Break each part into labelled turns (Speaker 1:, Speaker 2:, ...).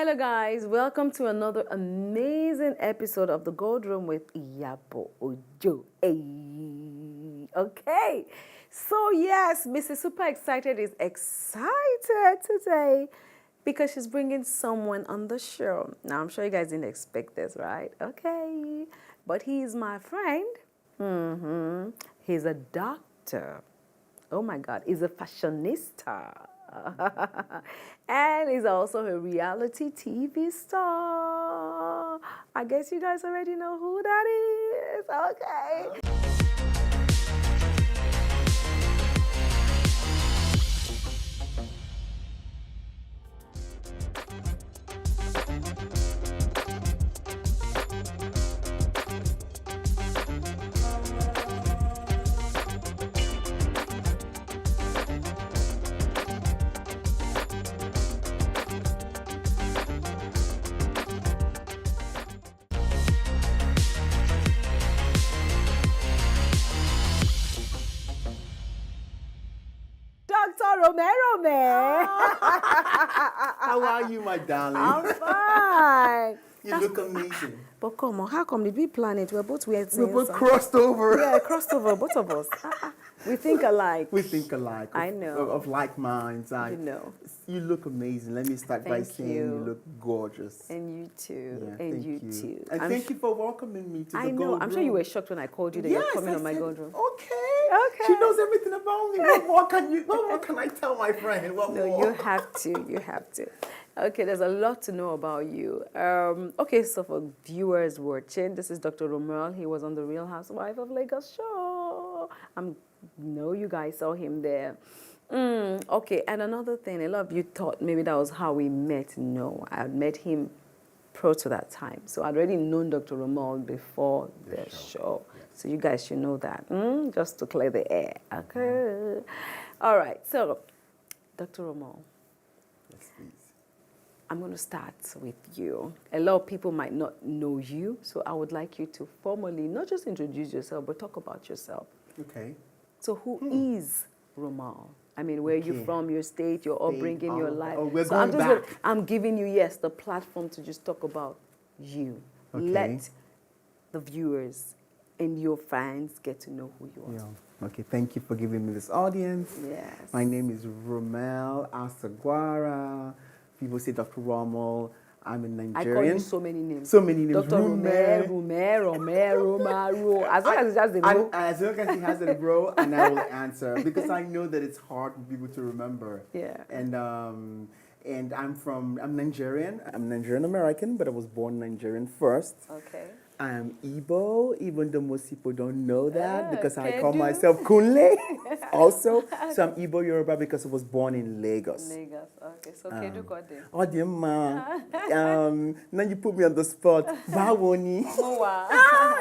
Speaker 1: Hello guys, welcome to another amazing episode of The Gold Room with Iyabo Ojo. Hey. Okay, so yes, Mrs. Super Excited is excited today because she's bringing someone on the show. Now I'm sure you guys didn't expect this, right? Okay, but he's my friend. He's a doctor. Oh my God, he's a fashionista. And he's also a reality TV star. I guess you guys already know who that is. Okay. Dr. Rommel.
Speaker 2: How are you, my darling?
Speaker 1: I'm fine.
Speaker 2: You look amazing.
Speaker 1: But come on, how come did we plan it? We're both weird.
Speaker 2: We're both crossed over.
Speaker 1: Yeah, crossed over, both of us. We think alike.
Speaker 2: We think alike.
Speaker 1: I know.
Speaker 2: Of like minds.
Speaker 1: You know.
Speaker 2: You look amazing. Let me start by saying you look gorgeous.
Speaker 1: And you too.
Speaker 2: Yeah,
Speaker 1: and
Speaker 2: thank
Speaker 1: you too.
Speaker 2: And thank you for welcoming me to the
Speaker 1: I know.
Speaker 2: Gold
Speaker 1: I'm
Speaker 2: Room.
Speaker 1: sure you were shocked when I called you that you're coming on my Gold Room.
Speaker 2: Okay.
Speaker 1: Okay.
Speaker 2: She knows everything about me. What more can I tell my friend? What
Speaker 1: No,
Speaker 2: more?
Speaker 1: you have to. You have to. Okay, there's a lot to know about you. Okay, so for viewers watching, this is Dr. Rommel. He was on the Real Housewife of Lagos show. No, you guys saw him there. Okay, and another thing, a lot of you thought maybe that was how we met. No, I had met him prior to that time. So I'd already known Dr. Rommel before the show.
Speaker 2: Yeah.
Speaker 1: So you guys should know that, just to clear the air. Okay. All right, so Dr. Rommel.
Speaker 2: Yes, please.
Speaker 1: I'm going to start with you. A lot of people might not know you, so I would like you to formally not just introduce yourself, but talk about yourself.
Speaker 2: Okay.
Speaker 1: So who is Rommel? I mean, where are you from, your state, your upbringing, your life?
Speaker 2: Oh, we're
Speaker 1: so
Speaker 2: going back.
Speaker 1: I'm giving you, yes, the platform to just talk about you.
Speaker 2: Okay.
Speaker 1: Let the viewers and your fans get to know who you are.
Speaker 2: Yeah. Okay, thank you for giving me this audience.
Speaker 1: Yes.
Speaker 2: My name is Romme Asagwara. People say Dr. Rommel. I'm a Nigerian.
Speaker 1: I call you so many names.
Speaker 2: So many names.
Speaker 1: Dr. Rommel. As long as it's just the Ro.
Speaker 2: As long as he has a bro, and I will answer because I know that it's hard for people to remember.
Speaker 1: Yeah.
Speaker 2: And I'm Nigerian. I'm Nigerian American, but I was born Nigerian first.
Speaker 1: Okay.
Speaker 2: I'm Igbo, even though most people don't know that because I call
Speaker 1: Kedu.
Speaker 2: myself Kunle also. So I'm Igbo Yoruba because I was born in Lagos.
Speaker 1: Lagos. Okay. So Kedu got there.
Speaker 2: Oh, dear ma. Now you put me on the spot. Bawoni.
Speaker 1: Oh, wow.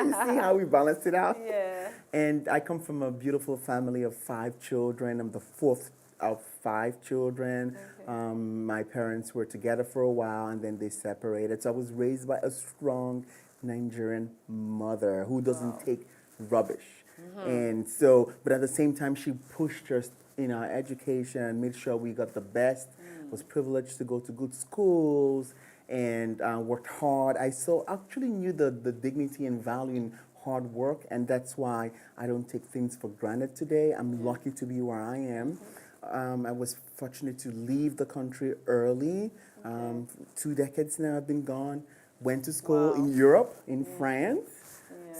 Speaker 2: You see how we balance it out?
Speaker 1: Yeah.
Speaker 2: And I come from a beautiful family of 5 children. I'm the 4th of 5 children.
Speaker 1: Okay.
Speaker 2: My parents were together for a while and then they separated. So I was raised by a strong Nigerian mother who doesn't take rubbish. And so, but at the same time, she pushed us in our education, made sure we got the best, was privileged to go to good schools and worked hard. I actually knew the dignity and value in hard work, and that's why I don't take things for granted today. I'm lucky to be where I am. I was fortunate to leave the country early. 2 decades now I've been gone. Went to school in Europe, in France.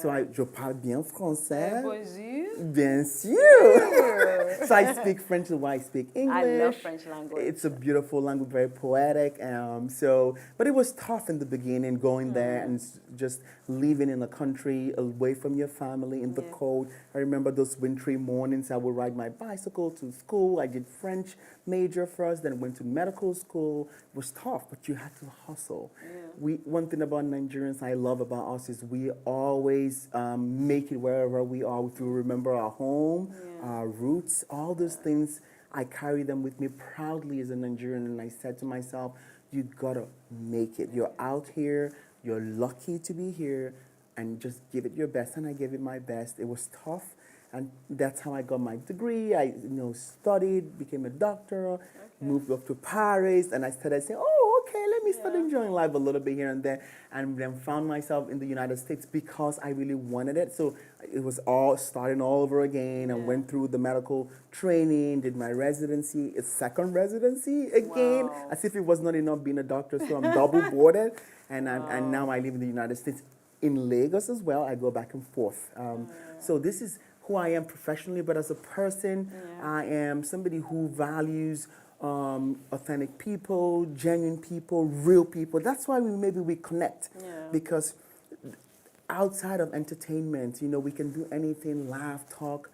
Speaker 2: So je parle bien français.
Speaker 1: Bonjour.
Speaker 2: Bien sûr. So I speak French, why I speak English.
Speaker 1: I love French language.
Speaker 2: It's a beautiful language, very poetic. But it was tough in the beginning, going there and just living in a country away from your family in the cold. I remember those wintry mornings. I would ride my bicycle to school. I did French major first, then went to medical school. It was tough, but you had to hustle. One thing about Nigerians I love about us is we always make it wherever we are. We remember our home, our roots, all those things. I carry them with me proudly as a Nigerian, and I said to myself, you gotta make it. You're out here, you're lucky to be here, and just give it your best. And I gave it my best. It was tough, and that's how I got my degree. I studied, became a doctor, moved up to Paris, and I started saying, oh, okay, let me start enjoying life a little bit here and there. And then found myself in the United States because I really wanted it. So it was all starting all over again, and went through the medical training, did my residency, a second residency again,
Speaker 1: Wow.
Speaker 2: as if it was not enough being a doctor. So I'm double boarded, and and now I live in the United States, in Lagos as well. I go back and forth. So this is who I am professionally, but as a person, I am somebody who values authentic people, genuine people, real people. That's why maybe we connect, because outside of entertainment, you know, we can do anything, laugh, talk.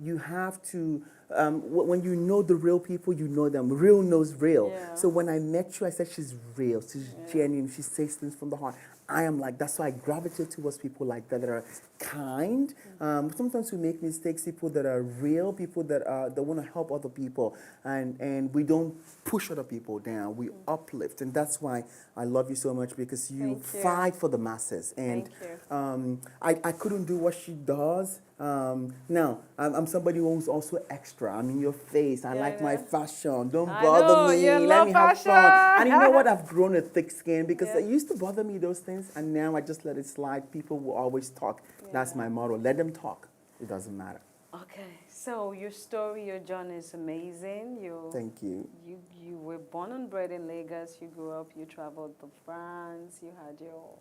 Speaker 2: You have to, when you know the real people, you know them. Real knows real.
Speaker 1: Yeah.
Speaker 2: So when I met you, I said she's real, she's genuine, she says things from the heart. I am like, that's why I gravitate towards people like that are kind. Sometimes we make mistakes, people that are real, people that want to help other people, and we don't push other people down. We uplift, and that's why I love you so much, because you fight for the masses. And I couldn't do what she does. Now, I'm somebody who's also extra. I'm in your face. I like my fashion. Don't bother me. Let me have fun. And you know what? I've grown a thick skin, because it used to bother me, those things, and now I just let it slide. People will always talk. That's my motto. Let them talk. It doesn't matter.
Speaker 1: Okay, so your story, your journey is amazing.
Speaker 2: Thank you.
Speaker 1: You were born and bred in Lagos. You grew up. You traveled to France. You had your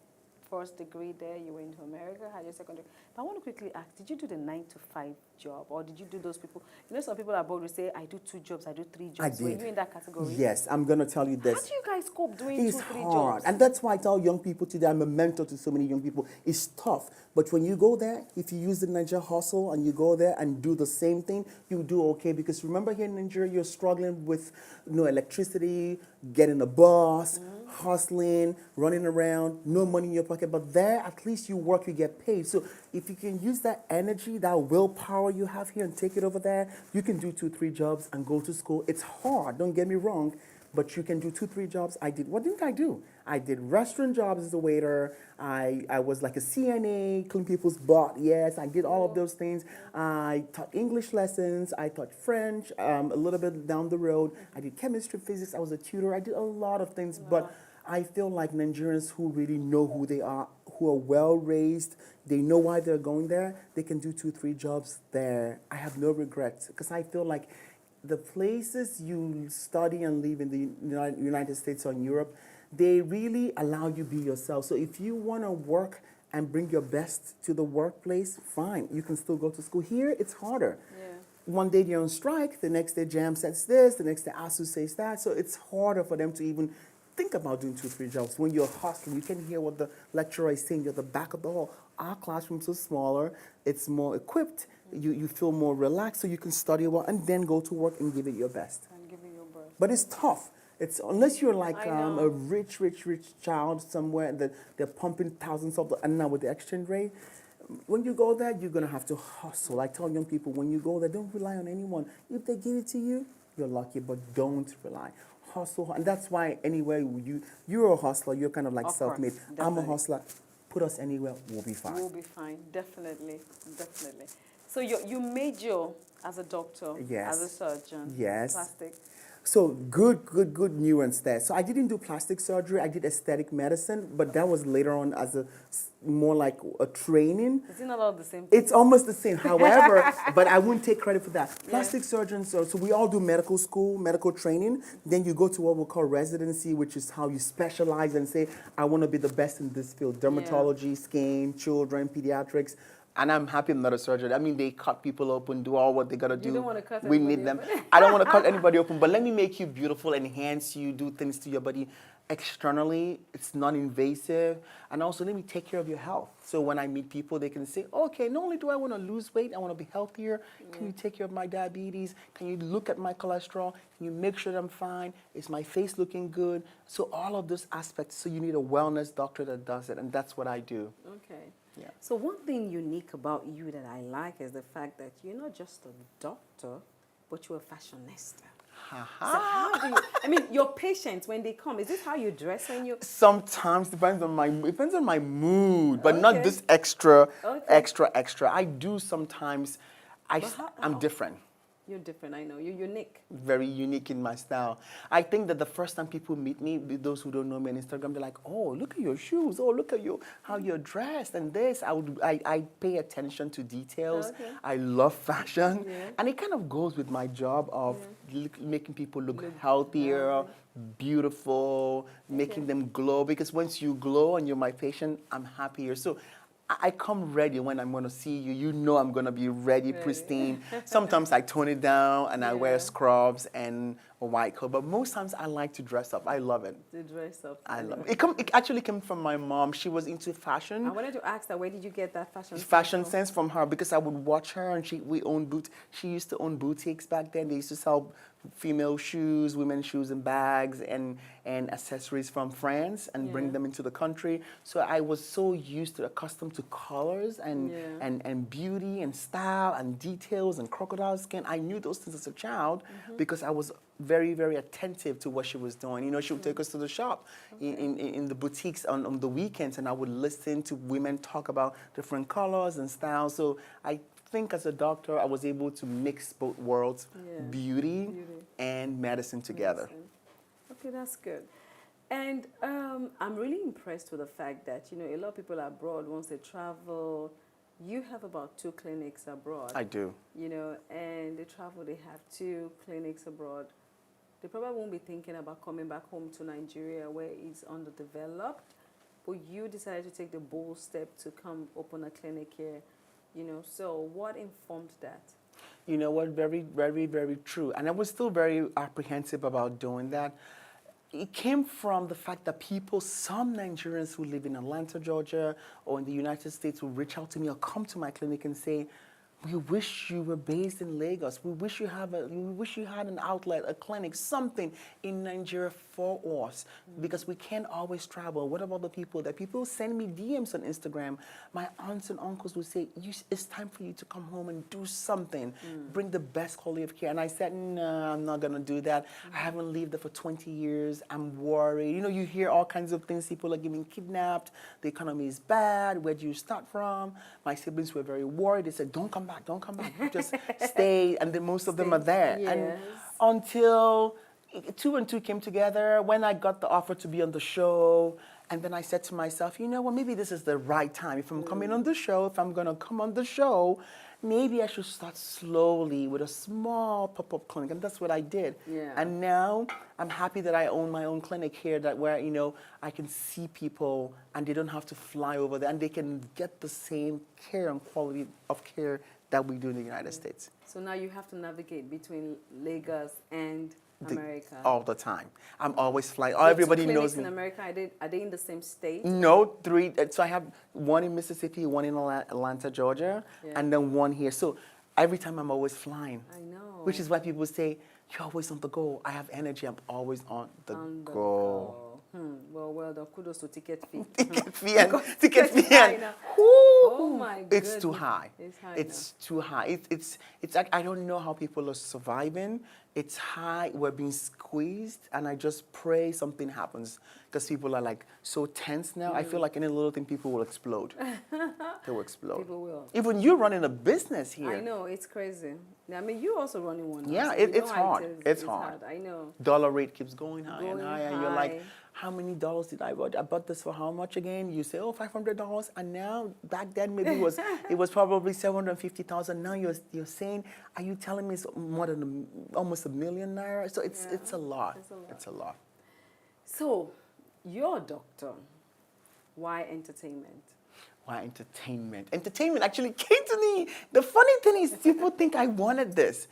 Speaker 1: first degree there. You went to America. Had your second degree. But I want to quickly ask: did you do the 9 to 5 job, or did you do those people? You know, some people are bold to say, "I do 2 jobs. I do 3 jobs."
Speaker 2: I did.
Speaker 1: Were you in that category?
Speaker 2: Yes, I'm gonna tell you this.
Speaker 1: How do you guys cope doing
Speaker 2: It's
Speaker 1: 2, 3
Speaker 2: hard.
Speaker 1: jobs?
Speaker 2: And that's why I tell young people today, I'm a mentor to so many young people. It's tough. But when you go there, if you use the Nigeria hustle and you go there and do the same thing, you do okay. Because remember, here in Nigeria, you're struggling with electricity, getting a bus, hustling, running around, no money in your pocket. But there, at least you work, you get paid. So if you can use that energy, that willpower you have here, and take it over there, you can do 2, 3 jobs and go to school. It's hard, don't get me wrong, but you can do 2, 3 jobs. I did. What didn't I do? I did restaurant jobs as a waiter. I was like a CNA, clean people's butt. Yes, I did all of those things. I taught English lessons. I taught French a little bit down the road. I did chemistry, physics. I was a tutor. I did a lot of things. But I feel like Nigerians who really know who they are, who are well raised, they know why they're going there, they can do 2, 3 jobs there. I have no regrets, because I feel like the places you study and live in the United States or in Europe, they really allow you to be yourself. So if you want to work and bring your best to the workplace, fine, you can still go to school. Here, it's harder. One day they're on strike, the next day JAM says this, the next day ASU says that. So it's harder for them to even think about doing 2, 3 jobs. When you're hustling, you can hear what the lecturer is saying. You're at the back of the hall. Our classrooms are smaller. It's more equipped. You feel more relaxed, so you can study well and then go to work and give it your best.
Speaker 1: And give it your best.
Speaker 2: But it's tough. It's unless you're like a rich child somewhere that they're pumping thousands of dollars, and now with the exchange rate, when you go there, you're gonna have to hustle. I tell young people, when you go there, don't rely on anyone. If they give it to you, you're lucky, but don't rely. Hustle, and that's why anywhere you're a hustler, you're kind of like self-made. I'm a hustler. Put us anywhere, we'll be fine.
Speaker 1: We'll be fine, definitely, definitely. So you major as a doctor,
Speaker 2: Yes.
Speaker 1: as a surgeon,
Speaker 2: Yes.
Speaker 1: plastic.
Speaker 2: So good nuance there. So I didn't do plastic surgery. I did aesthetic medicine, but that was later on as more like a training.
Speaker 1: Is it not all the same thing?
Speaker 2: It's almost the same. However, but I wouldn't take credit for that. Plastic surgeons, so we all do medical school, medical training. Then you go to what we call residency, which is how you specialize and say, I want to be the best in this field. Dermatology, skin, children, pediatrics. And I'm happy I'm not a surgeon. I mean, they cut people open, do all what they gotta do.
Speaker 1: You don't want to cut
Speaker 2: We
Speaker 1: anybody
Speaker 2: need them.
Speaker 1: open.
Speaker 2: I don't want to cut anybody open, but let me make you beautiful, enhance you, do things to your body externally. It's non-invasive, and also let me take care of your health. So when I meet people, they can say, okay, not only do I want to lose weight, I want to be healthier. Can you take care of my diabetes? Can you look at my cholesterol? Can you make sure that I'm fine? Is my face looking good? So all of those aspects. So you need a wellness doctor that does it, and that's what I do.
Speaker 1: Okay.
Speaker 2: Yeah.
Speaker 1: So one thing unique about you that I like is the fact that you're not just a doctor, but you're a fashionista. So how do you, I mean, your patients, when they come, is this how you dress when you...
Speaker 2: Sometimes depends on my mood, but not this extra. I do sometimes. I'm different.
Speaker 1: You're different, I know. You're unique.
Speaker 2: Very unique in my style. I think that the first time people meet me, those who don't know me on Instagram, they're like, "Oh, look at your shoes. Oh, look at you, how you're dressed." And this, I pay attention to details.
Speaker 1: Okay.
Speaker 2: I love fashion,
Speaker 1: Yeah.
Speaker 2: and it kind of goes with my job of making people look
Speaker 1: Look
Speaker 2: healthier,
Speaker 1: healthy.
Speaker 2: beautiful, making them glow. Because once you glow and you're my patient, I'm happier. So I come ready when I'm going to see you. You know I'm going to be ready,
Speaker 1: Ready.
Speaker 2: pristine. Sometimes I tone it down and I wear
Speaker 1: Yeah.
Speaker 2: scrubs and a white coat. But most times I like to dress up. I love it.
Speaker 1: To dress up.
Speaker 2: I love
Speaker 1: know.
Speaker 2: it. It actually came from my mom. She was into fashion.
Speaker 1: I wanted to ask that, where did you get that fashion
Speaker 2: Fashion
Speaker 1: from?
Speaker 2: sense from her because I would watch her and she used to own boutiques back then. They used to sell female shoes, women's shoes and bags and accessories from France and bring
Speaker 1: Yeah.
Speaker 2: them into the country. So I was so used to accustomed to colors and beauty and style and details and crocodile skin. I knew those things as a child because I was very, very attentive to what she was doing. You know, she would take us to the shop in the boutiques on the weekends, and I would listen to women talk about different colors and styles. So I think as a doctor, I was able to mix both worlds,
Speaker 1: Yeah.
Speaker 2: beauty
Speaker 1: Beauty.
Speaker 2: and medicine together.
Speaker 1: Medicine. Okay, that's good. And I'm really impressed with the fact that, you know, a lot of people abroad, once they travel, you have about 2 clinics abroad.
Speaker 2: I do.
Speaker 1: You know, and they travel, they have 2 clinics abroad. They probably won't be thinking about coming back home to Nigeria where it's underdeveloped. But you decided to take the bold step to come open a clinic here. You know, so what informed that?
Speaker 2: You know what? Very, very, very true. And I was still very apprehensive about doing that. It came from the fact that some Nigerians who live in Atlanta, Georgia, or in the United States will reach out to me or come to my clinic and say, "We wish you were based in Lagos. We wish you had an outlet, a clinic, something in Nigeria for us, because we can't always travel. What about the people that people send me DMs on Instagram? My aunts and uncles will say, it's time for you to come home and do something, bring the best quality of care." And I said, "No, I'm not gonna do that. I haven't lived there for 20 years. I'm worried." You know, you hear all kinds of things. People are getting kidnapped. The economy is bad. Where do you start from? My siblings were very worried. They said, "Don't come back. Don't come back. Just stay." And then most of them are there.
Speaker 1: Yes.
Speaker 2: And until 2 and 2 came together, when I got the offer to be on the show, and then I said to myself, you know what, maybe this is the right time. If I'm coming on the show, if I'm going to come on the show, maybe I should start slowly with a small pop-up clinic. And that's what I did.
Speaker 1: Yeah.
Speaker 2: And now I'm happy that I own my own clinic here, where, you know, I can see people and they don't have to fly over there, and they can get the same care and quality of care that we do in the United States.
Speaker 1: So now you have to navigate between Lagos and America.
Speaker 2: All the time. I'm always flying.
Speaker 1: Your 2
Speaker 2: Everybody
Speaker 1: clinics
Speaker 2: knows me.
Speaker 1: in America, are they in the same state?
Speaker 2: No, 3. So I have one in Mississippi, one in Atlanta, Georgia,
Speaker 1: Yeah.
Speaker 2: and then one here. So every time I'm always flying.
Speaker 1: I know.
Speaker 2: Which is why people say, "You're always on the go." I have energy. I'm always on the
Speaker 1: On the
Speaker 2: go.
Speaker 1: go. Well done. Kudos to ticket fee.
Speaker 2: Ticket fee and ticket
Speaker 1: is
Speaker 2: fee
Speaker 1: high
Speaker 2: and
Speaker 1: now.
Speaker 2: whoo,
Speaker 1: Oh my
Speaker 2: it's too
Speaker 1: goodness.
Speaker 2: high.
Speaker 1: It's high
Speaker 2: It's too high. It's like, I don't know how people are surviving. It's high. We're being squeezed, and I just pray something happens, because people are like so tense now. I feel like any little thing, people will explode. They will explode.
Speaker 1: People will.
Speaker 2: Even you running a business here.
Speaker 1: I know, it's crazy. I mean, you also running one now.
Speaker 2: Yeah,
Speaker 1: so you
Speaker 2: it's
Speaker 1: know how
Speaker 2: hard.
Speaker 1: it is.
Speaker 2: It's hard.
Speaker 1: I know.
Speaker 2: Dollar rate keeps going high and
Speaker 1: Going
Speaker 2: higher, and you're like,
Speaker 1: high.
Speaker 2: how many dollars did I buy? I bought this for how much again? You say, oh, $500, and now back then maybe it was probably 750,000. Now you're saying, are you telling me it's more than almost $1 million naira? So it's a lot.
Speaker 1: It's a lot.
Speaker 2: It's a lot.
Speaker 1: So, you're a doctor. Why entertainment?
Speaker 2: Why entertainment? Entertainment actually came to me. The funny thing is, people think I wanted this.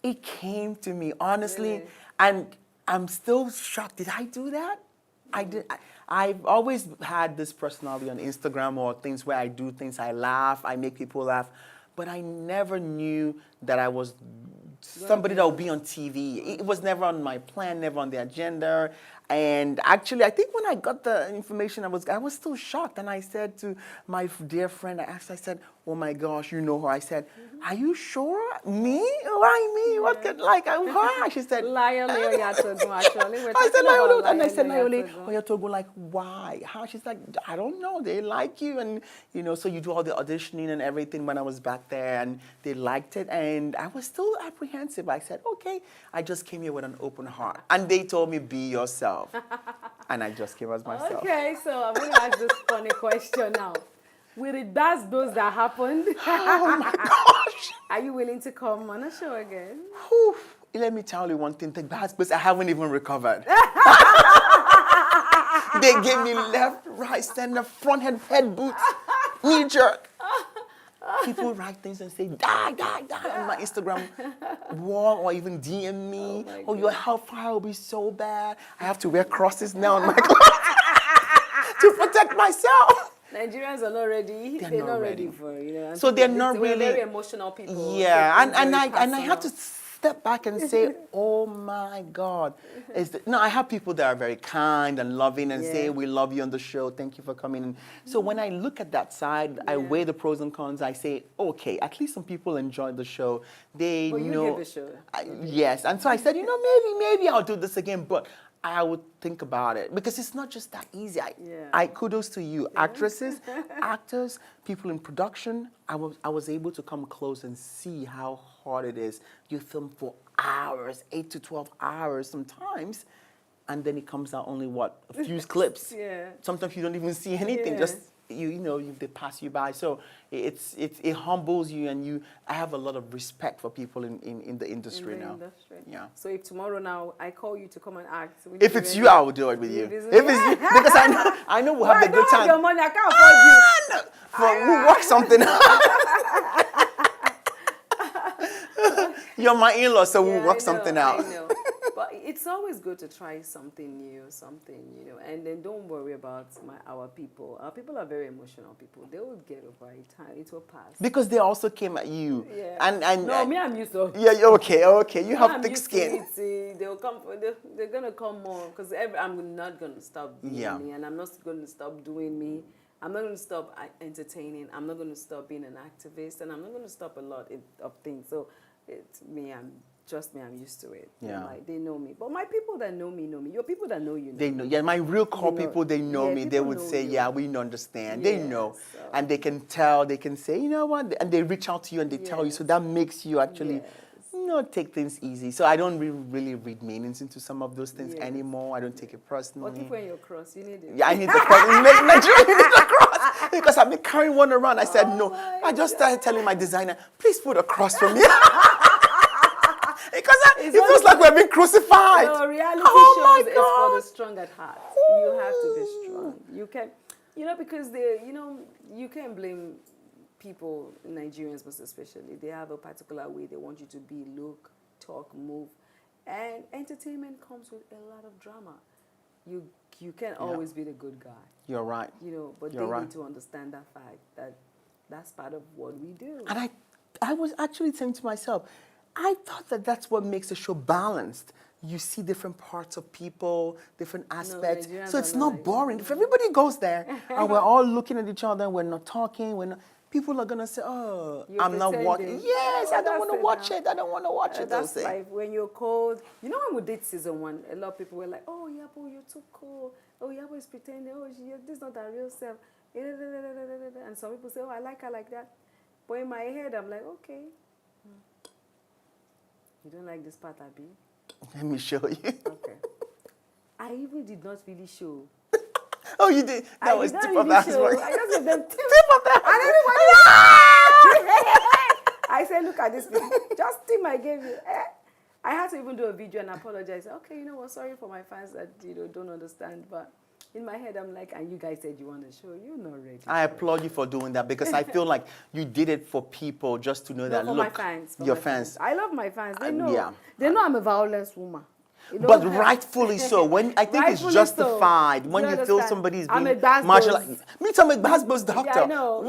Speaker 2: It came to me, honestly,
Speaker 1: Really?
Speaker 2: and I'm still shocked. Did I do that? I did. I've always had this personality on Instagram or things where I do things, I laugh, I make people laugh, but I never knew that I was somebody that would be on TV. It was never on my plan, never on the agenda. And actually, I think when I got the information, I was still shocked. And I said to my dear friend, I said, oh my gosh, you know her. I said, are you sure? Me? Why me? What could, like, why? She said,
Speaker 1: Lion Oyatogun, actually. We're
Speaker 2: I said,
Speaker 1: talking about
Speaker 2: Lion, and I
Speaker 1: Lion
Speaker 2: said, Lion
Speaker 1: Oyatogun.
Speaker 2: Oyatogun, like, why? How? She's like, I don't know. They like you. And, you know, so you do all the auditioning and everything when I was back there, and they liked it. And I was still apprehensive. I said, okay. I just came here with an open heart. And they told me, be yourself. And I just came as myself.
Speaker 1: Okay, so I'm going to ask this funny question now. With it, that's those that happened.
Speaker 2: Oh my gosh.
Speaker 1: Are you willing to come on a show again?
Speaker 2: Whew. Let me tell you one thing. The bad place, I haven't even recovered. They gave me left, right, center, front, head boots, knee jerk. People write things and say, die, die, die on my Instagram wall, or even DM me. Oh, your hellfire will be so bad. I have to wear crosses now on my clothes to protect myself.
Speaker 1: Nigerians are not ready. They're not ready for it. You know,
Speaker 2: so they're not
Speaker 1: we're
Speaker 2: really
Speaker 1: very emotional people.
Speaker 2: Yeah, and I have to step back and say, oh my God. No, I have people that are very kind and loving and say, we love you on the show. Thank you for coming. And so when I look at that side, I weigh the pros and cons. I say, okay, at least some people enjoy the show. They
Speaker 1: but you
Speaker 2: know.
Speaker 1: give the show.
Speaker 2: Yes. And so I said, you know, maybe I'll do this again. But I would think about it because it's not just that easy. I kudos to you, actresses, actors, people in production. I was able to come close and see how hard it is. You film for hours, 8 to 12 hours sometimes, and then it comes out only what, a few clips. Sometimes you don't even see anything. Just they pass you by. So it humbles you, and I have a lot of respect for people in the industry now. Yeah.
Speaker 1: So if tomorrow now I call you to come and act,
Speaker 2: if it's you, I will do it with you. If it's you, because I know we'll have the good time.
Speaker 1: Your money, I can't afford you.
Speaker 2: We'll work something out. You're my in-law, so we'll work something out.
Speaker 1: I know. But it's always good to try something new, and then don't worry about our people. Our people are very emotional people. They will get over it. It will pass.
Speaker 2: Because they also came at you.
Speaker 1: Me, I'm used to.
Speaker 2: Yeah, okay. You have thick skin.
Speaker 1: They'll come. They're gonna come more because I'm not gonna stop being me, and I'm not gonna stop doing me. I'm not gonna stop entertaining. I'm not gonna stop being an activist, and I'm not gonna stop a lot of things. So it's me. Trust me, I'm used to it.
Speaker 2: Yeah.
Speaker 1: They know me. But my people that know me know me. Your people that know you know.
Speaker 2: They know. Yeah, my real core people, they know me. They would say, we understand. They know. So. And they can tell, they can say, you know what? And they reach out to you and they tell you. So that makes you actually, take things easy. So I don't really read meanings into some of those things anymore. I don't take it personally.
Speaker 1: What if when you're cross, you need it?
Speaker 2: Yeah, I need the cross. In Nigeria, you need the cross. Because I've been carrying one around. I said, no. I just started telling my designer, please put a cross for me. Because it feels like we're being crucified.
Speaker 1: No, reality shows is for the strong at heart. You have to be strong. You can, because you can't blame people, Nigerians most especially. They have a particular way they want you to be, look, talk, move. And entertainment comes with a lot of drama. You can't always be the good guy.
Speaker 2: You're right.
Speaker 1: But they need to understand that fact, that that's part of what we do.
Speaker 2: And I was actually saying to myself, I thought that's what makes the show balanced. You see different parts of people, different aspects. So it's not boring. If everybody goes there and we're all looking at each other and we're not talking, people are going to say, I'm not watching. Yes, I don't want to watch it. I don't want to watch it.
Speaker 1: That's life. When you're cold. When we did season 1, a lot of people were like, oh, Iyabo, you're too cold. Oh, Iyabo is pretending. Oh, this is not her real self. And some people say, oh, I like her like that. But in my head, I'm like, okay. You don't like this part, Abi?
Speaker 2: Let me show you.
Speaker 1: Okay. I even did not really show.
Speaker 2: Oh, you did? That was tip of the iceberg.
Speaker 1: I just gave them tip
Speaker 2: of the
Speaker 1: and everybody I said, look at this thing. Just tip I gave you. I had to even do a video and apologize. Okay, you know what? Sorry for my fans that don't understand, but in my head, I'm like, and you guys said you want to show. You're not ready.
Speaker 2: I applaud you for doing that because I feel like you did it for people just to know that,
Speaker 1: for
Speaker 2: look,
Speaker 1: my fans,
Speaker 2: your fans.
Speaker 1: I love my fans. They know. They know I'm a violence woman.
Speaker 2: But rightfully so. When I think it's justified when you feel somebody's being marginalized. Me too, I'm a Basbo's doctor.
Speaker 1: Yeah, I know.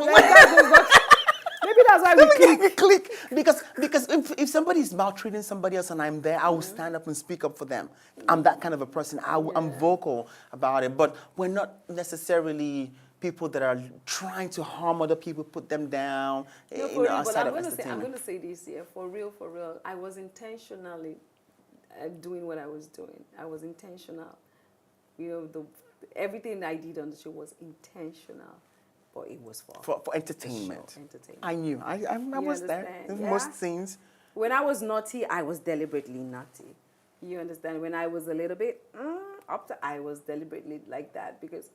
Speaker 1: Maybe that's why we
Speaker 2: click. Because if somebody's maltreating somebody else and I'm there, I will stand up and speak up for them. I'm that kind of a person. I'm vocal about it. But we're not necessarily people that are trying to harm other people, put them down,
Speaker 1: No, for real, but
Speaker 2: outside
Speaker 1: I'm
Speaker 2: of
Speaker 1: going to say,
Speaker 2: entertainment.
Speaker 1: this here, for real, for real. I was intentionally doing what I was doing. I was intentional. You know, everything I did on the show was intentional, but it was
Speaker 2: For
Speaker 1: the show,
Speaker 2: entertainment.
Speaker 1: entertainment.
Speaker 2: I knew. I
Speaker 1: You
Speaker 2: was there.
Speaker 1: understand?
Speaker 2: In
Speaker 1: Yeah.
Speaker 2: most scenes.
Speaker 1: When I was naughty, I was deliberately naughty. You understand? When I was a little bit up to, I was deliberately like that because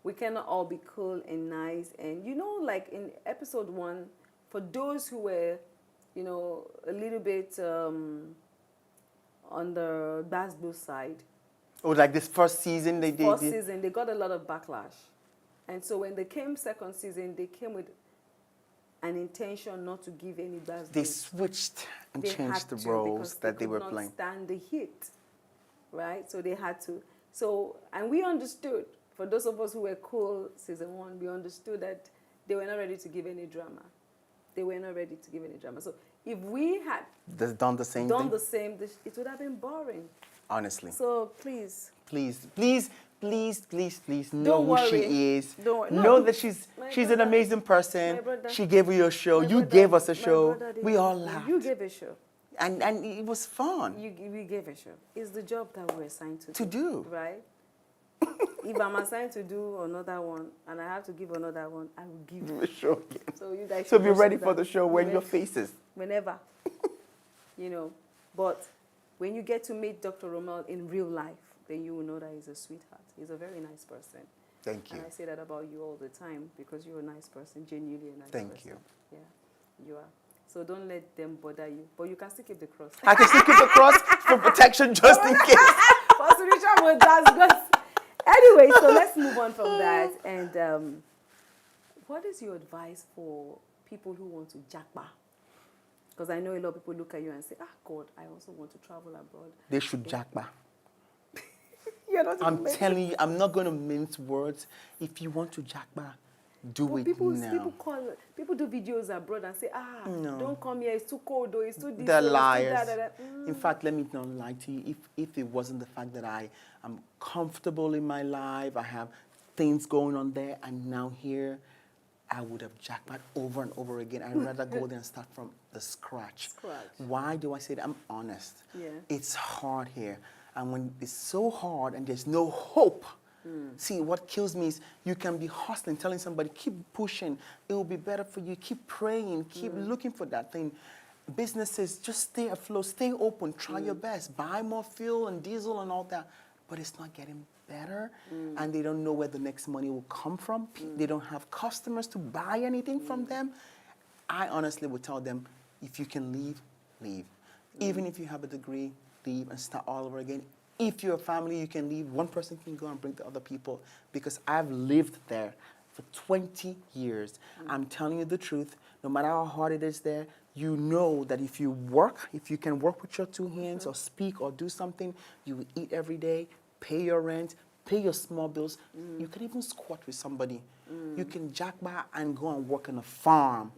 Speaker 1: we cannot all be cool and nice. And you know, like in episode 1, for those who were, you know, a little bit on the Bass Blue side,
Speaker 2: Oh, like this first season,
Speaker 1: first season, they got a lot of backlash. And so when they came second season, they came with an intention not to give any Bass
Speaker 2: they
Speaker 1: Blue.
Speaker 2: switched and
Speaker 1: They
Speaker 2: changed the
Speaker 1: had to
Speaker 2: roles
Speaker 1: because
Speaker 2: that they were
Speaker 1: could not
Speaker 2: playing.
Speaker 1: stand the heat, right? So they had to. So, and we understood, for those of us who were cool season 1, we understood that they were not ready to give any drama. They were not ready to give any drama. So if we had
Speaker 2: They've done the same
Speaker 1: done
Speaker 2: thing?
Speaker 1: the same, it would have been boring.
Speaker 2: Honestly.
Speaker 1: So please.
Speaker 2: Please, please, please, please, please know
Speaker 1: Don't
Speaker 2: who
Speaker 1: worry.
Speaker 2: she is.
Speaker 1: Don't worry. No,
Speaker 2: know that she's
Speaker 1: my
Speaker 2: an
Speaker 1: brother-
Speaker 2: amazing person.
Speaker 1: my brother-
Speaker 2: She gave you a show.
Speaker 1: My
Speaker 2: You
Speaker 1: brother-
Speaker 2: gave us a
Speaker 1: my
Speaker 2: show.
Speaker 1: brother did
Speaker 2: We all
Speaker 1: nothing.
Speaker 2: laughed.
Speaker 1: You gave a show.
Speaker 2: And it was fun
Speaker 1: We gave a show. It's the job that we're assigned to
Speaker 2: do.
Speaker 1: Right? If I'm assigned to do another one and I have to give another one, I will give
Speaker 2: Do
Speaker 1: you.
Speaker 2: a show again.
Speaker 1: So you guys
Speaker 2: So
Speaker 1: should
Speaker 2: be
Speaker 1: just
Speaker 2: ready
Speaker 1: do
Speaker 2: for
Speaker 1: that.
Speaker 2: the show
Speaker 1: Be
Speaker 2: when
Speaker 1: ready.
Speaker 2: your faces.
Speaker 1: Whenever. You know. But when you get to meet Dr. Rommel in real life, then you will know that he's a sweetheart. He's a very nice person.
Speaker 2: Thank you.
Speaker 1: And I say that about you all the time because you're a nice person, genuinely a nice person.
Speaker 2: Thank you.
Speaker 1: Yeah, you are. So don't let them bother you. But you can still keep the cross.
Speaker 2: I can still keep the cross for protection just in case.
Speaker 1: For spiritual mode, that's good. Anyway, so let's move on from that. And what is your advice for people who want to jackpot? Because I know a lot of people look at you and say, God, I also want to travel abroad.
Speaker 2: They should jackpot.
Speaker 1: You're not
Speaker 2: I'm telling you, I'm not going to mince words. If you want to jackpot, do it now.
Speaker 1: People do videos abroad and say,
Speaker 2: No.
Speaker 1: don't come here, it's too cold, or it's too this,
Speaker 2: They're
Speaker 1: or it's too
Speaker 2: liars.
Speaker 1: that.
Speaker 2: In fact, let me not lie to you. If it wasn't the fact that I am comfortable in my life, I have things going on there, and now here, I would have jackpot over and over again. I'd rather go there and start from the scratch. Why do I say that? I'm honest.
Speaker 1: Yeah.
Speaker 2: It's hard here. And when it's so hard and there's no hope, see, what kills me is you can be hustling, telling somebody, keep pushing, it will be better for you, keep praying, keep looking for that thing. Businesses, just stay afloat, stay open, try your best, buy more fuel and diesel and all that, but it's not getting better, and they don't know where the next money will come from. They don't have customers to buy anything from them. I honestly would tell them, if you can leave, leave. Even if you have a degree, leave and start all over again. If you're a family, you can leave. One person can go and bring the other people, because I've lived there for 20 years. I'm telling you the truth. No matter how hard it is there, you know that if you work, if you can work with your two hands or speak or do something, you will eat every day, pay your rent, pay your small bills. You can even squat with somebody. You can jackpot and go and work on a farm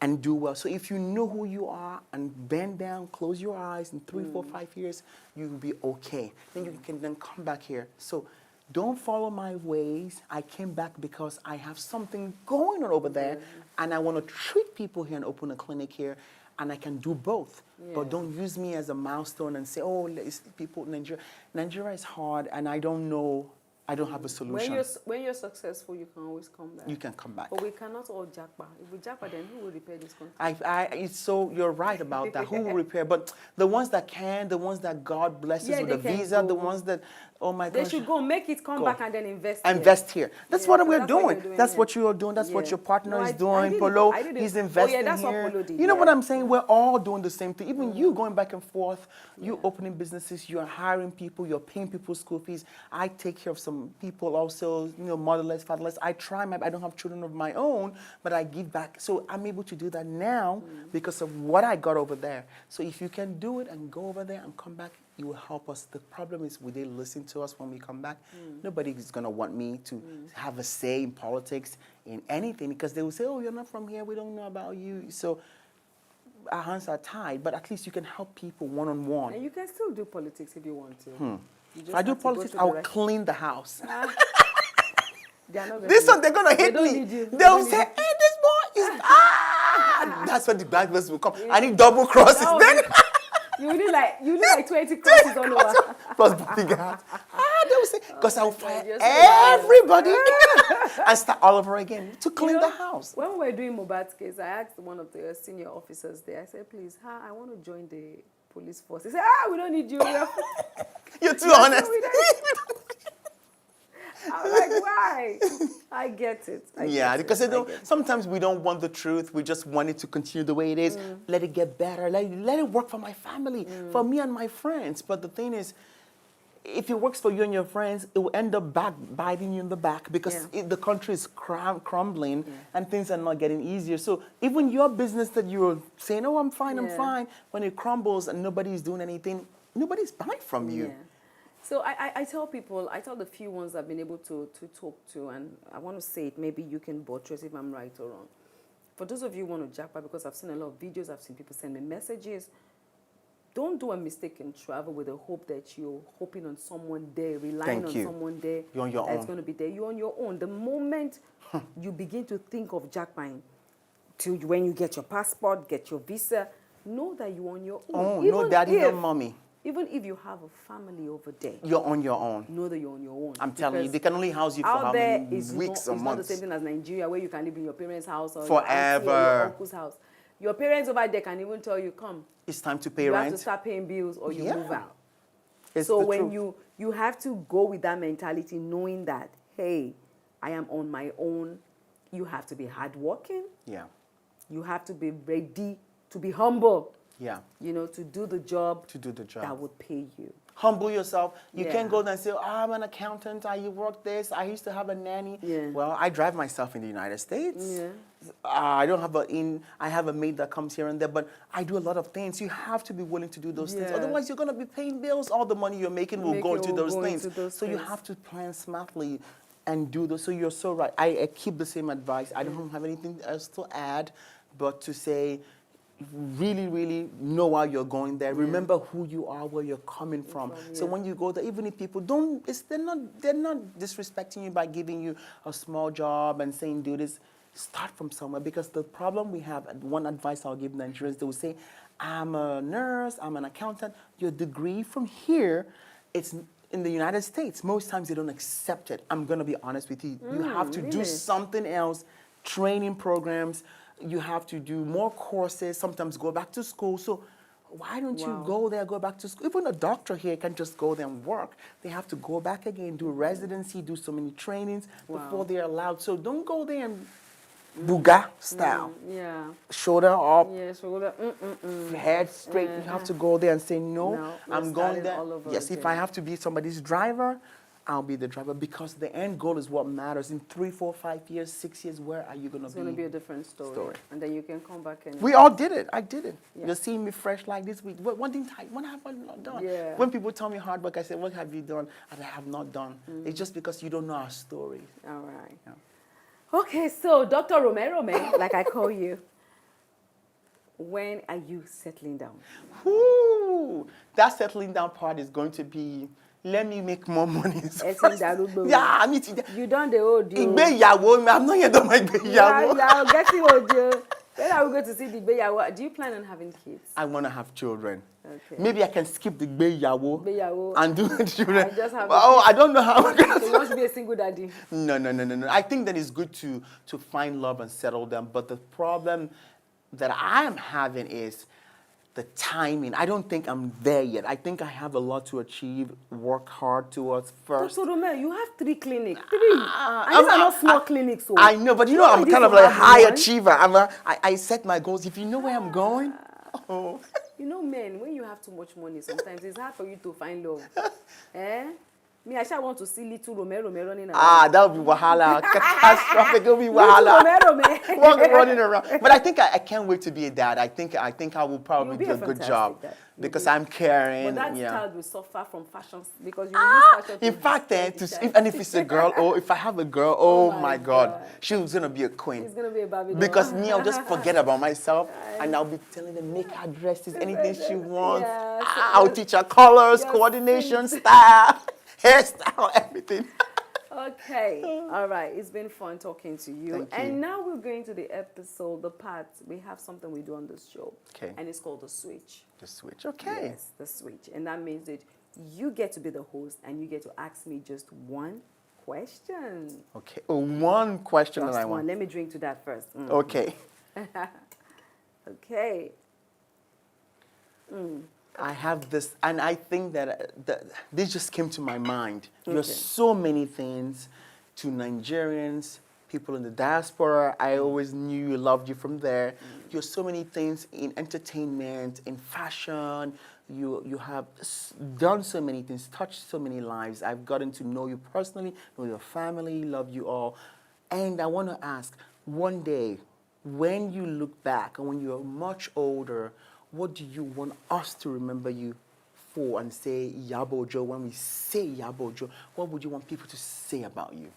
Speaker 2: and do well. So if you know who you are and bend down, close your eyes, in 3, 4, 5 years, you will be okay. Then you can then come back here. So don't follow my ways. I came back because I have something going on over there, and I want to treat people here and open a clinic here, and I can do both. But don't use me as a milestone and say, oh, it's people in Nigeria. Nigeria is hard, and I don't know. I don't have a solution.
Speaker 1: When you're successful, you can always come back.
Speaker 2: You can come back.
Speaker 1: But we cannot all jackpot. If we jackpot, then who will repair this country?
Speaker 2: It's so you're right about that. Who will repair? But the ones that can, the ones that God blesses with a
Speaker 1: they can
Speaker 2: visa,
Speaker 1: go.
Speaker 2: the ones that, oh my
Speaker 1: They
Speaker 2: gosh.
Speaker 1: should go, make it, come
Speaker 2: Go.
Speaker 1: back, and then invest.
Speaker 2: Invest here. That's what we're
Speaker 1: that's what
Speaker 2: doing.
Speaker 1: you're doing,
Speaker 2: That's
Speaker 1: yeah.
Speaker 2: what you are doing. That's what
Speaker 1: Yeah.
Speaker 2: your partner
Speaker 1: No,
Speaker 2: is
Speaker 1: I
Speaker 2: doing.
Speaker 1: did it.
Speaker 2: Polo,
Speaker 1: I did it.
Speaker 2: he's
Speaker 1: Oh, yeah,
Speaker 2: investing
Speaker 1: that's what
Speaker 2: here.
Speaker 1: Polo did,
Speaker 2: You know
Speaker 1: yeah.
Speaker 2: what I'm saying? We're all doing the same thing. Even you going back and forth, you opening businesses, you're hiring people, you're paying people school fees. I take care of some people also, motherless, fatherless. I don't have children of my own, but I give back. So I'm able to do that now because of what I got over there. So if you can do it and go over there and come back, it will help us. The problem is, will they listen to us when we come back? Nobody is going to want me to have a say in politics, in anything, because they will say, oh, you're not from here, we don't know about you. So our hands are tied, but at least you can help people one-on-one.
Speaker 1: And you can still do politics if you want to. You just
Speaker 2: If I do
Speaker 1: have to go
Speaker 2: politics,
Speaker 1: through the
Speaker 2: I'll
Speaker 1: right-
Speaker 2: clean the house.
Speaker 1: They are not going
Speaker 2: This
Speaker 1: to.
Speaker 2: one, they're going to hit
Speaker 1: don't
Speaker 2: me.
Speaker 1: need you. They
Speaker 2: They'll
Speaker 1: don't
Speaker 2: say,
Speaker 1: need
Speaker 2: hey, this boy is, That's when the bad words will come. I need double crosses.
Speaker 1: That
Speaker 2: Then,
Speaker 1: would You need like 20 crosses all over.
Speaker 2: plus bodyguard. They will say, because I will fire
Speaker 1: you're so wild.
Speaker 2: everybody and start all over again to clean the house.
Speaker 1: When we were doing Mohbad's case, I asked one of the senior officers there, I said, please, I want to join the police force. He said, we don't need you.
Speaker 2: You're too honest.
Speaker 1: I was like, why? I get it.
Speaker 2: Because sometimes we don't want the truth. We just want it to continue the way it is. Let it get better. Let it work for my family, for me and my friends. But the thing is, if it works for you and your friends, it will end up biting you in the back because the country is crumbling and things are not getting easier. So even your business that you're saying, oh, I'm fine, when it crumbles and nobody's doing anything, nobody's buying from you.
Speaker 1: Yeah. So I tell people, I tell the few ones I've been able to talk to, and I want to say it, maybe you can buttress if I'm right or wrong. For those of you who want to jackpot, because I've seen a lot of videos, I've seen people send me messages, don't do a mistake and travel with the hope that you're hoping on someone there, relying on someone there.
Speaker 2: You're on your own.
Speaker 1: That's going to be there. You're on your own. The moment you begin to think of jackpotting, till when you get your passport, get your visa, know that you're on your own.
Speaker 2: Oh, no daddy, no mommy.
Speaker 1: Even if you have a family over there,
Speaker 2: you're on your own.
Speaker 1: Know that you're on your own.
Speaker 2: I'm telling you, they can only house you for how many weeks or months.
Speaker 1: It's not the same thing as Nigeria, where you can live in your parents' house or
Speaker 2: forever.
Speaker 1: Your uncle's house. Your parents over there can even tell you, come.
Speaker 2: It's time to pay rent.
Speaker 1: You have to start paying bills or you move out.
Speaker 2: So
Speaker 1: when you have to go with that mentality, knowing that, hey, I am on my own. You have to be hardworking.
Speaker 2: Yeah.
Speaker 1: You have to be ready to be humble.
Speaker 2: Yeah.
Speaker 1: To do the job.
Speaker 2: That
Speaker 1: would pay you.
Speaker 2: Humble yourself. You can't go there and say, I'm an accountant, I work this, I used to have a nanny.
Speaker 1: Yeah.
Speaker 2: Well, I drive myself in the United States.
Speaker 1: Yeah.
Speaker 2: I don't have I have a maid that comes here and there, but I do a lot of things. You have to be willing to do those things. Otherwise, you're going to be paying bills. All the money you're making will go into those things. So you have to plan smartly and do those. So you're so right. I keep the same advice. I don't have anything else to add, but to say, really, really know why you're going there. Remember who you are, where you're coming from. So when you go there, even if people they're not disrespecting you by giving you a small job and saying, do this. Start from somewhere, because the problem we have, one advice I'll give Nigerians, they will say, I'm a nurse, I'm an accountant. Your degree from here, it's in the United States. Most times they don't accept it. I'm going to be honest with you. You have to do something else, training programs. You have to do more courses, sometimes go back to school. So why don't you go there, go back to school? Even a doctor here can just go there and work. They have to go back again, do residency, do so many trainings before they're allowed. So don't go there and Buga style. Shoulder up.
Speaker 1: Shoulder.
Speaker 2: Head straight. You have to go there and say, no I'm going there. Yes, if I have to be somebody's driver, I'll be the driver, because the end goal is what matters. In 3, 4, 5 years, 6 years, where are you going to be?
Speaker 1: It's going to be a different story. And then you can come back and...
Speaker 2: We all did it. I did it. You're seeing me fresh like this week. What have I not done?
Speaker 1: Yeah.
Speaker 2: When people tell me hard work, I say, what have you done? And I have not done. It's just because you don't know our story.
Speaker 1: All right. Yeah. Okay, so Dr. Romme, like I call you, when are you settling down?
Speaker 2: Whoo! That settling down part is going to be, let me make more money.
Speaker 1: I need to. You done the old deal.
Speaker 2: I'm not yet done my Igbeyawo.
Speaker 1: Yeah, getting old. When are we going to see the Igbeyawo? Do you plan on having kids?
Speaker 2: I want to have children.
Speaker 1: Okay.
Speaker 2: Maybe I can skip the Igbeyawo and do the children.
Speaker 1: I just have
Speaker 2: I don't know how.
Speaker 1: So you want to be a single daddy?
Speaker 2: No. I think that it's good to find love and settle them. But the problem that I am having is the timing. I don't think I'm there yet. I think I have a lot to achieve, work hard towards first.
Speaker 1: Dr. Rommel, you have 3 clinics. 3. And these are not small clinics. So.
Speaker 2: I know, but I'm kind of like a high achiever. I set my goals. If you know where I'm going. Oh.
Speaker 1: You know, men, when you have too much money, sometimes it's hard for you to find love. Me, I shall want to see little Romme running around.
Speaker 2: That would be wahala. Catastrophic. It will be wahala.
Speaker 1: Romme.
Speaker 2: Running around. But I think I can't wait to be a dad. I think I will probably do a good job. Because I'm caring.
Speaker 1: But that child will suffer from fashion because you use fashion.
Speaker 2: In fact, if it's a girl, if I have a girl, oh my God, she's gonna be a queen.
Speaker 1: She's gonna be a Barbie doll.
Speaker 2: Because me, I'll just forget about myself, and I'll be telling her make her dresses, anything she wants. I'll teach her colors, coordination, style, hairstyle, everything.
Speaker 1: Okay. All right. It's been fun talking to you.
Speaker 2: Thank you.
Speaker 1: And now we're going to the episode, the part. We have something we do on this show.
Speaker 2: Okay.
Speaker 1: And it's called the switch.
Speaker 2: The switch. Okay.
Speaker 1: Yes, the switch. And that means that you get to be the host and you get to ask me just one question.
Speaker 2: Okay. Oh, one question
Speaker 1: Just
Speaker 2: that I
Speaker 1: one.
Speaker 2: want.
Speaker 1: Let me drink to that first. Mm.
Speaker 2: Okay.
Speaker 1: Okay.
Speaker 2: I have this, and I think that this just came to my mind. You're
Speaker 1: Okay.
Speaker 2: so many things to Nigerians, people in the diaspora. I always knew you loved you from there. You're so many things in entertainment, in fashion. You have done so many things, touched so many lives. I've gotten to know you personally, know your family, love you all. And I want to ask, one day, when you look back and when you're much older, what do you want us to remember you for and say Iyabo Ojo? When we say Iyabo Ojo, what would you want people to say about you?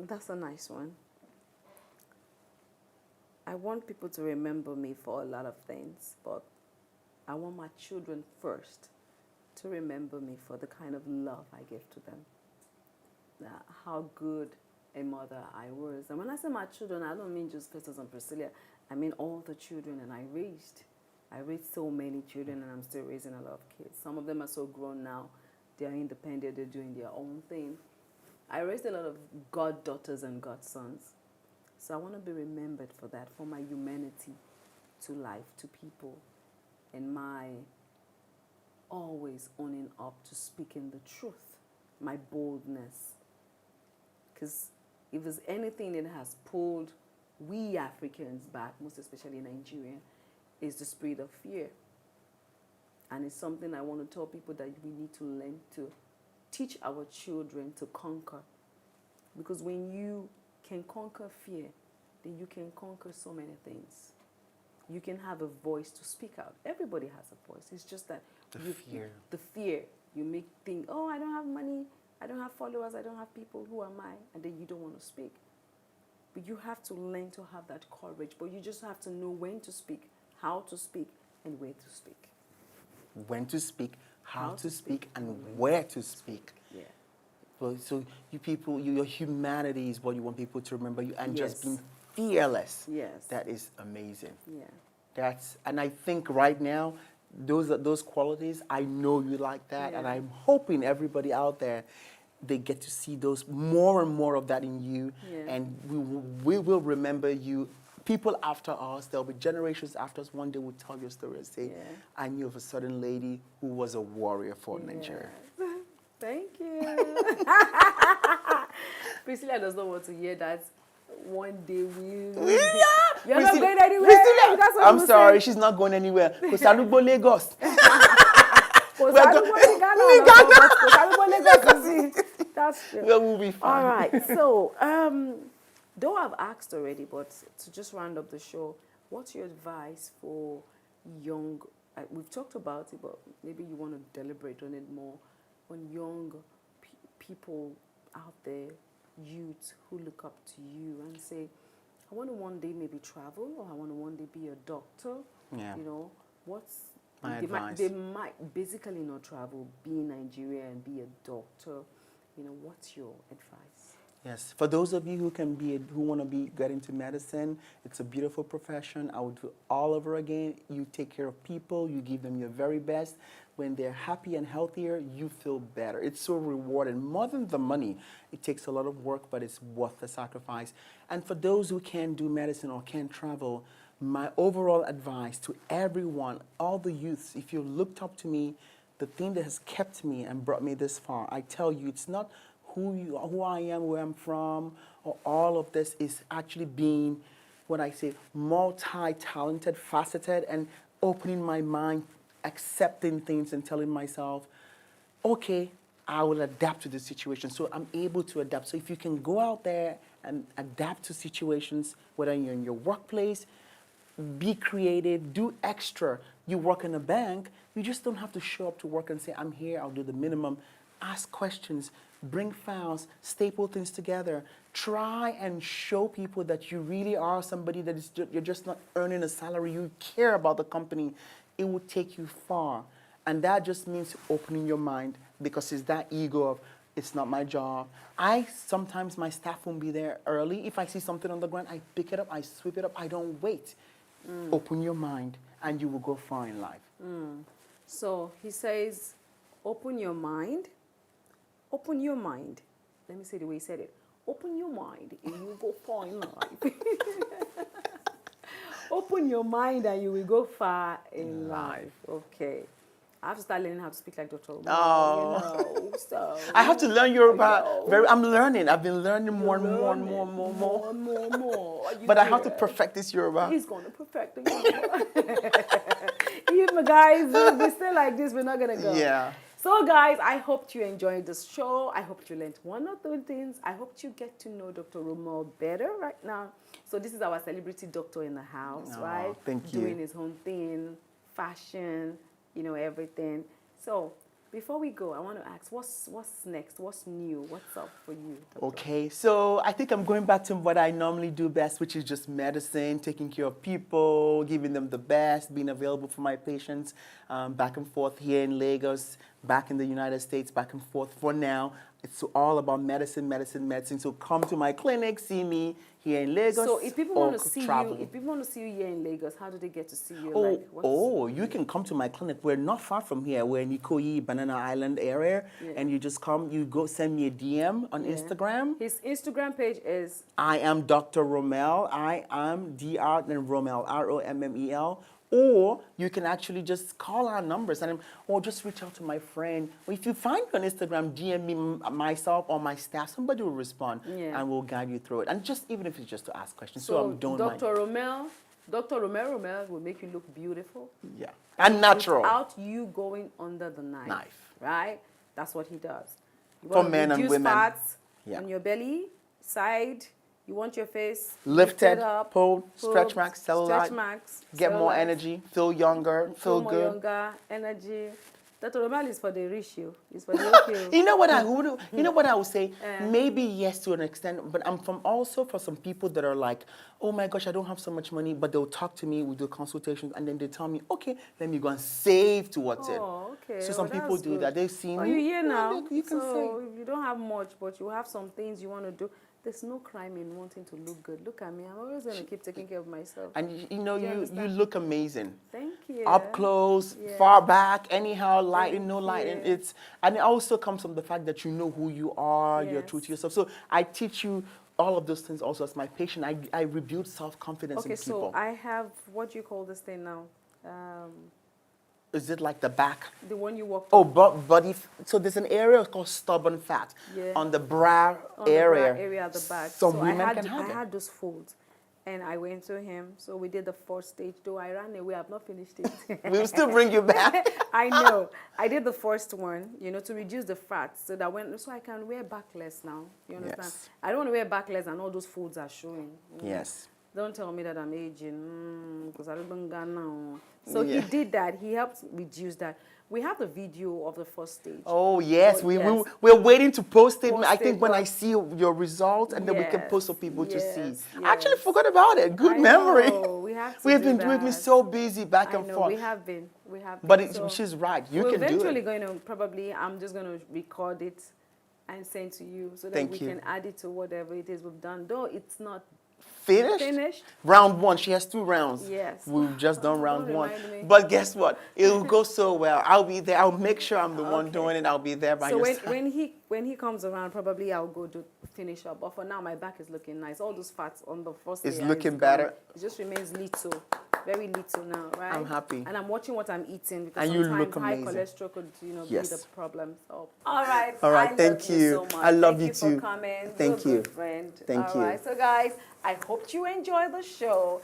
Speaker 1: That's a nice one. I want people to remember me for a lot of things, but I want my children first to remember me for the kind of love I give to them. How good a mother I was. And when I say my children, I don't mean just Festus and Priscilla. I mean all the children and I raised. I raised so many children and I'm still raising a lot of kids. Some of them are so grown now. They're independent. They're doing their own thing. I raised a lot of goddaughters and godsons. So I want to be remembered for that, for my humanity to life, to people, and my always owning up to speaking the truth, my boldness. Because if there's anything that has pulled we Africans back, most especially Nigerian, is the spirit of fear. And it's something I want to tell people that we need to learn to teach our children to conquer. Because when you can conquer fear, then you can conquer so many things. You can have a voice to speak out. Everybody has a voice. It's just that the fear. You make think, oh, I don't have money, I don't have followers, I don't have people, who am I? And then you don't want to speak. But you have to learn to have that courage. But you just have to know when to speak, how to speak, and where to speak.
Speaker 2: When to speak, how to speak, and where to speak.
Speaker 1: Yeah.
Speaker 2: Well, so you people, your humanity is what you want people to remember you, and
Speaker 1: Yes.
Speaker 2: just being fearless.
Speaker 1: Yes.
Speaker 2: That is amazing.
Speaker 1: Yeah.
Speaker 2: And I think right now, those qualities, I know you like that, and
Speaker 1: Yeah.
Speaker 2: I'm hoping everybody out there, they get to see those more and more of that in you,
Speaker 1: Yeah.
Speaker 2: and we will remember you. People after us, there'll be generations after us. One day will tell your story and say,
Speaker 1: Yeah.
Speaker 2: I knew of a certain lady who was a warrior for Nigeria.
Speaker 1: Thank you. Priscilla does not want to hear that. One day we'll... You're not going anywhere.
Speaker 2: Priscilla,
Speaker 1: That's what
Speaker 2: I'm
Speaker 1: you
Speaker 2: sorry,
Speaker 1: say.
Speaker 2: she's not going anywhere. Because Arugbo Lagos.
Speaker 1: That's true.
Speaker 2: Well, we'll be fine.
Speaker 1: All right. So, though I've asked already, but to just round up the show, what's your advice for young? We've talked about it, but maybe you want to deliberate on it more. On young people out there, youths who look up to you and say, I want to one day maybe travel, or I want to one day be a doctor.
Speaker 2: Yeah.
Speaker 1: You know, what's
Speaker 2: My advice.
Speaker 1: they might basically not travel, be in Nigeria and be a doctor. You know, what's your advice?
Speaker 2: Yes, for those of you who want to get into medicine, it's a beautiful profession. I would do it all over again. You take care of people, you give them your very best. When they're happy and healthier, you feel better. It's so rewarding. More than the money, it takes a lot of work, but it's worth the sacrifice. And for those who can't do medicine or can't travel, my overall advice to everyone, all the youths, if you looked up to me, the thing that has kept me and brought me this far, I tell you, it's not who I am, where I'm from, or all of this. Is actually being, what I say, multi-talented, faceted, and opening my mind, accepting things and telling myself, okay, I will adapt to the situation. So I'm able to adapt. So if you can go out there and adapt to situations, whether you're in your workplace, be creative, do extra. You work in a bank, you just don't have to show up to work and say, I'm here, I'll do the minimum. Ask questions, bring files, staple things together. Try and show people that you really are somebody that you're just not earning a salary. You care about the company. It will take you far. And that just means opening your mind, because it's that ego of, It's not my job. Sometimes my staff won't be there early. If I see something on the ground, I pick it up, I sweep it up. I don't wait. Open your mind, and you will go far in life.
Speaker 1: So he says, open your mind. Open your mind. Let me say the way he said it. Open your mind, and you go far in life. Open your mind, and you will go far in life. Okay. I have to start learning how to speak like Dr. Rommel.
Speaker 2: Oh.
Speaker 1: You know, so
Speaker 2: I have to learn Yoruba.
Speaker 1: know.
Speaker 2: I'm learning. I've been learning more. But I have to perfect this Yoruba.
Speaker 1: He's going to perfect the Yoruba. You guys, if we stay like this, we're not going to go.
Speaker 2: Yeah.
Speaker 1: So guys, I hope you enjoyed this show. I hope you learned one or two things. I hope you get to know Dr. Rommel better right now. So this is our celebrity doctor in the house, right?
Speaker 2: Thank you.
Speaker 1: Doing his own thing, fashion, you know, everything. So before we go, I want to ask, what's next? What's new? What's up for you, Dr.?
Speaker 2: Okay, so I think I'm going back to what I normally do best, which is just medicine, taking care of people, giving them the best, being available for my patients, back and forth here in Lagos, back in the United States, back and forth. For now, it's all about medicine. So come to my clinic, see me here in Lagos.
Speaker 1: So if people want to see
Speaker 2: travel.
Speaker 1: you, if people want to see you here in Lagos, how do they get to see you?
Speaker 2: You can come to my clinic. We're not far from here. We're in Ikoyi, Banana Island area. Yeah. And you just come, you go send me a DM on Instagram.
Speaker 1: His Instagram page is?
Speaker 2: I am Dr. Rommel. I am Dr. and Rommel, Rommel. Or you can actually just call our numbers or just reach out to my friend. If you find me on Instagram, DM me myself or my staff, somebody will respond and we'll guide you through it. And just even if it's just to ask questions. So I'm doing
Speaker 1: Dr. Rommel will make you look beautiful.
Speaker 2: Yeah. And natural.
Speaker 1: Without you going under the knife. Right? That's what he does. You
Speaker 2: for men and women.
Speaker 1: Fats on your belly, side. You want your face
Speaker 2: lifted
Speaker 1: up,
Speaker 2: pulled, stretch marks, cellulite, get more energy, feel younger, feel good.
Speaker 1: More younger, energy. Dr. Rommel is for the rich you. It's for the okay.
Speaker 2: You know what I would say? Maybe yes to an extent, but I'm also for some people that are like, oh my gosh, I don't have so much money, but they'll talk to me, we do consultations, and then they tell me, okay, let me go and save towards it.
Speaker 1: Okay.
Speaker 2: So some people do that. They've seen
Speaker 1: me. You're here now.
Speaker 2: You can
Speaker 1: so if you don't have much, but you have some things you want to do. There's no crime in wanting to look good. Look at me. I'm always going to keep taking care of myself.
Speaker 2: And you look amazing.
Speaker 1: Thank you.
Speaker 2: Up close, far back, anyhow, lighting, no lighting. And it also comes from the fact that you know who you are, you're true to yourself. So I teach you all of those things also as my patient. I rebuild self-confidence in people.
Speaker 1: Okay, so I have, what do you call this thing now?
Speaker 2: Is it like the back?
Speaker 1: The one you walked
Speaker 2: on? Body. So there's an area called stubborn fat on the bra area.
Speaker 1: On the bra area at the back.
Speaker 2: Some women can have it.
Speaker 1: I had those folds. And I went to him. So we did the fourth stage. Though I ran away, I've not finished it.
Speaker 2: We'll still bring you back.
Speaker 1: I know. I did the first one, to reduce the fat. So I can wear backless now. You understand?
Speaker 2: Yes.
Speaker 1: I don't want to wear backless and all those folds are showing.
Speaker 2: Yes.
Speaker 1: Don't tell me that I'm aging, because I don't go now. So he did that. He helped reduce that. We have the video of the first stage.
Speaker 2: Oh, yes. We're waiting to post it. I think when I see your results, and then we can post for people to see. Yes. I actually forgot about it. Good memory.
Speaker 1: We have to
Speaker 2: We've been so busy back and forth.
Speaker 1: We have been.
Speaker 2: But she's right. You can do it.
Speaker 1: We're eventually going to I'm just going to record it and send to you so that we can add it to whatever it is we've done. Though it's not finished.
Speaker 2: Round one. She has 2 rounds.
Speaker 1: Yes.
Speaker 2: We've just done round 1. But guess what? It will go so well. I'll be there. I'll make sure I'm the one doing it. I'll be there by your side.
Speaker 1: So when he comes around, probably I'll go to finish up. But for now, my back is looking nice. All those fats on the first
Speaker 2: it's looking better.
Speaker 1: It just remains little. Very little now, right?
Speaker 2: I'm happy.
Speaker 1: And I'm watching what I'm eating because
Speaker 2: and
Speaker 1: sometimes high cholesterol could, be the problem. So, all right. Thank you so much.
Speaker 2: I love you too.
Speaker 1: Thank you for coming.
Speaker 2: Thank you.
Speaker 1: Good friend.
Speaker 2: Thank you.
Speaker 1: All right. So, guys, I hope you enjoy the show.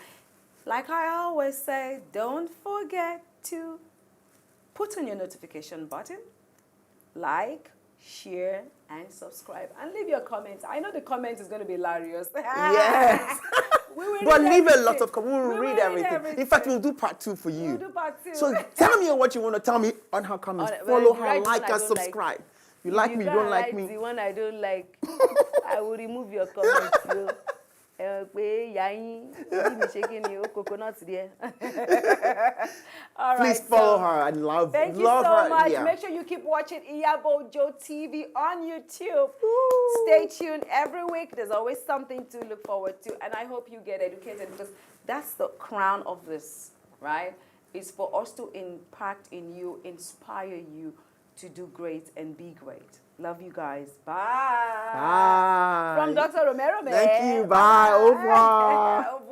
Speaker 1: Like I always say, don't forget to put on your notification button, like, share, and subscribe. And leave your comments. I know the comments is going to be hilarious.
Speaker 2: Yes. But leave a lot of comments. We'll read everything. In fact, we'll do part 2 for you.
Speaker 1: We'll do part 2.
Speaker 2: So tell me what you want to tell me on her comments. Follow her, like her, subscribe. You like me, you don't like me.
Speaker 1: The one I don't like, I will remove your comments. pé ìyá yín, bí mi ṣe kí ni, ó coconut díẹ̀. All
Speaker 2: Please
Speaker 1: right,
Speaker 2: follow
Speaker 1: so
Speaker 2: her. I love
Speaker 1: thank you
Speaker 2: love
Speaker 1: so
Speaker 2: her.
Speaker 1: much.
Speaker 2: Yeah.
Speaker 1: Make sure you keep watching Iyabo Ojo TV on YouTube. Stay tuned every week. There's always something to look forward to. And I hope you get educated, because that's the crown of this, right? It's for us to impact in you, inspire you to do great and be great. Love you guys. Bye.
Speaker 2: Bye.
Speaker 1: From Dr. Rommel.
Speaker 2: Thank you. Bye. Au revoir.
Speaker 1: Au revoir.